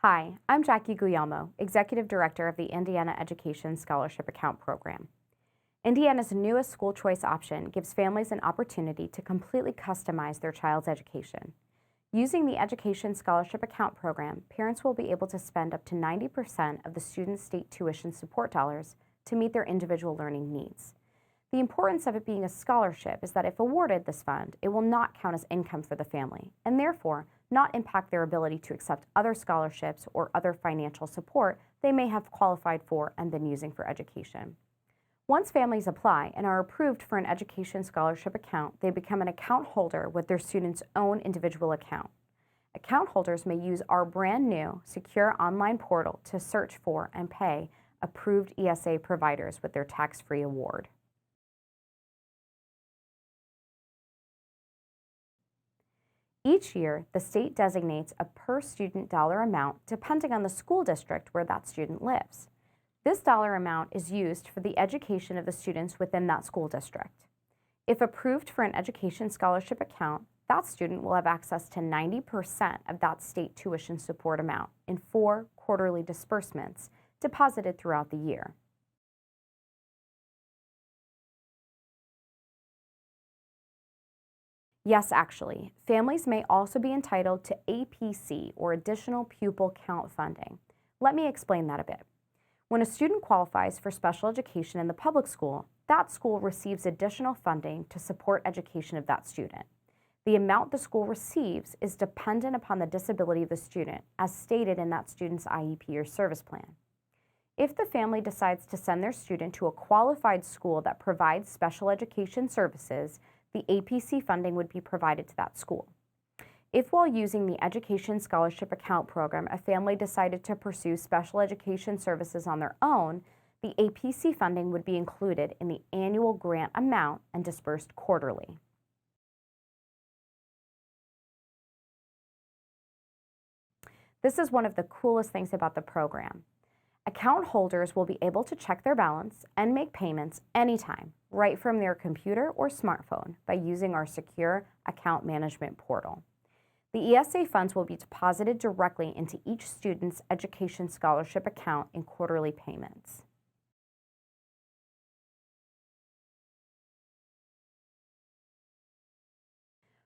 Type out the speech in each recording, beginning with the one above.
Hi, I'm Jackie Guglielmo, Executive Director of the Indiana Education Scholarship Account Program. Indiana's newest school choice option gives families an opportunity to completely customize their child's education. Using the Education Scholarship Account Program, parents will be able to spend up to 90% of the student's state tuition support dollars to meet their individual learning needs. The importance of it being a scholarship is that if awarded this fund, it will not count as income for the family, and therefore not impact their ability to accept other scholarships or other financial support they may have qualified for and been using for education. Once families apply and are approved for an education scholarship account, they become an account holder with their student's own individual account. Account holders may use our brand new, secure online portal to search for and pay approved ESA providers with their tax-free award. Each year, the state designates a per-student dollar amount depending on the school district where that student lives. This dollar amount is used for the education of the students within that school district. If approved for an education scholarship account, that student will have access to 90% of that state tuition support amount in 4 quarterly disbursements deposited throughout the year. Yes, actually, families may also be entitled to APC, or Additional Pupil Count funding. Let me explain that a bit. When a student qualifies for special education in the public school, that school receives additional funding to support education of that student. The amount the school receives is dependent upon the disability of the student, as stated in that student's IEP or service plan. If the family decides to send their student to a qualified school that provides special education services, the APC funding would be provided to that school. If while using the Education Scholarship Account Program, a family decided to pursue special education services on their own, the APC funding would be included in the annual grant amount and disbursed quarterly. This is one of the coolest things about the program. Account holders will be able to check their balance and make payments anytime, right from their computer or smartphone by using our secure account management portal. The ESA funds will be deposited directly into each student's education scholarship account in quarterly payments.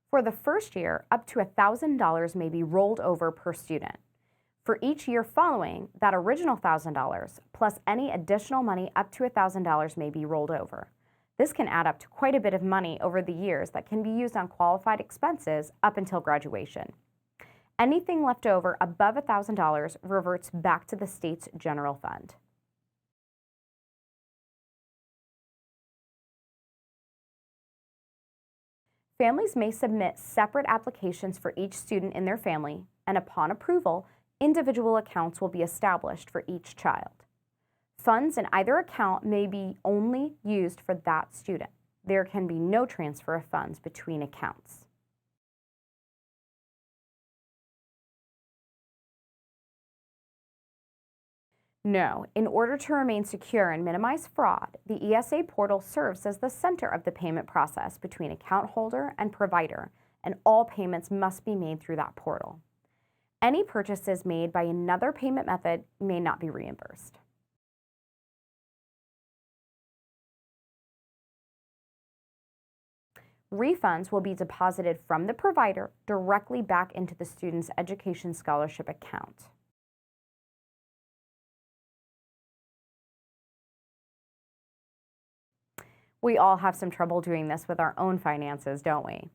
For the first year, up to $1,000 may be rolled over per student. For each year following, that original $1,000 plus any additional money up to $1,000 may be rolled over. This can add up to quite a bit of money over the years that can be used on qualified expenses up until graduation. Anything left over above $1,000 reverts back to the state's general fund. Families may submit separate applications for each student in their family, and upon approval, individual accounts will be established for each child. Funds in either account may be only used for that student. There can be no transfer of funds between accounts. No, in order to remain secure and minimize fraud, the ESA portal serves as the center of the payment process between account holder and provider, and all payments must be made through that portal. Any purchases made by another payment method may not be reimbursed. Refunds will be deposited from the provider directly back into the student's education scholarship account. We all have some trouble doing this with our own finances, don't we?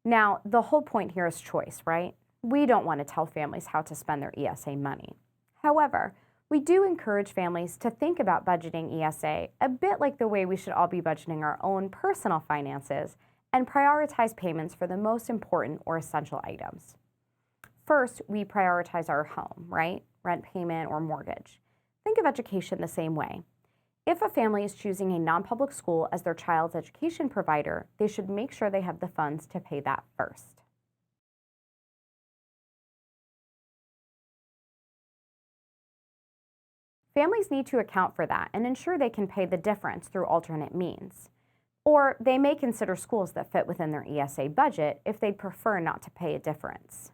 Now, the whole point here is choice, right? We don't want to tell families how to spend their ESA money. However, we do encourage families to think about budgeting ESA a bit like the way we should all be budgeting our own personal finances and prioritize payments for the most important or essential items. First, we prioritize our home, right? Rent payment or mortgage. Think of education the same way. If a family is choosing a non-public school as their child's education provider, they should make sure they have the funds to pay that first. Families need to account for that and ensure they can pay the difference through alternate means. Or they may consider schools that fit within their ESA budget if they'd prefer not to pay a difference.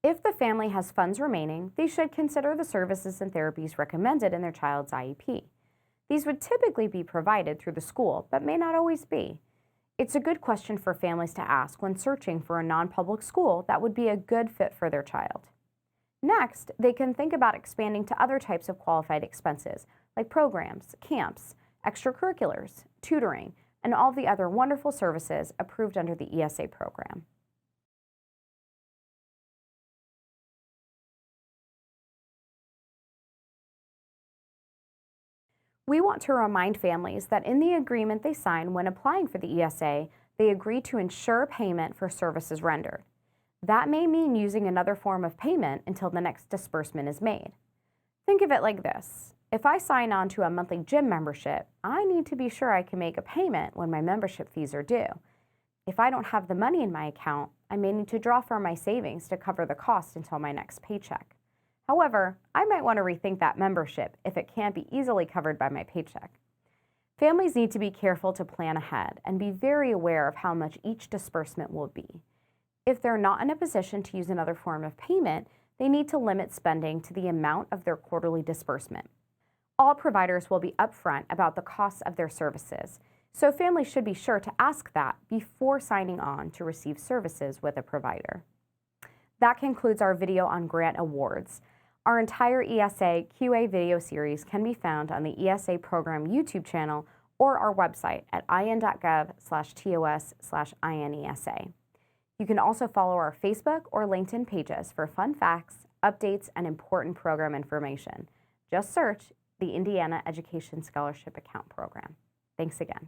If the family has funds remaining, they should consider the services and therapies recommended in their child's IEP. These would typically be provided through the school, but may not always be. It's a good question for families to ask when searching for a non-public school that would be a good fit for their child. Next, they can think about expanding to other types of qualified expenses, like programs, camps, extracurriculars, tutoring, and all the other wonderful services approved under the ESA program. We want to remind families that in the agreement they sign when applying for the ESA, they agree to ensure payment for services rendered. That may mean using another form of payment until the next disbursement is made. Think of it like this. If I sign on to a monthly gym membership, I need to be sure I can make a payment when my membership fees are due. If I don't have the money in my account, I may need to draw from my savings to cover the cost until my next paycheck. However, I might want to rethink that membership if it can't be easily covered by my paycheck. Families need to be careful to plan ahead and be very aware of how much each disbursement will be. If they're not in a position to use another form of payment, they need to limit spending to the amount of their quarterly disbursement. All providers will be upfront about the costs of their services, so families should be sure to ask that before signing on to receive services with a provider. That concludes our video on grant awards. Our entire ESA QA video series can be found on the ESA program YouTube channel or our website at in.gov/tos/INESA. You can also follow our Facebook or LinkedIn pages for fun facts, updates, and important program information. Just search the Indiana Education Scholarship Account Program. Thanks again.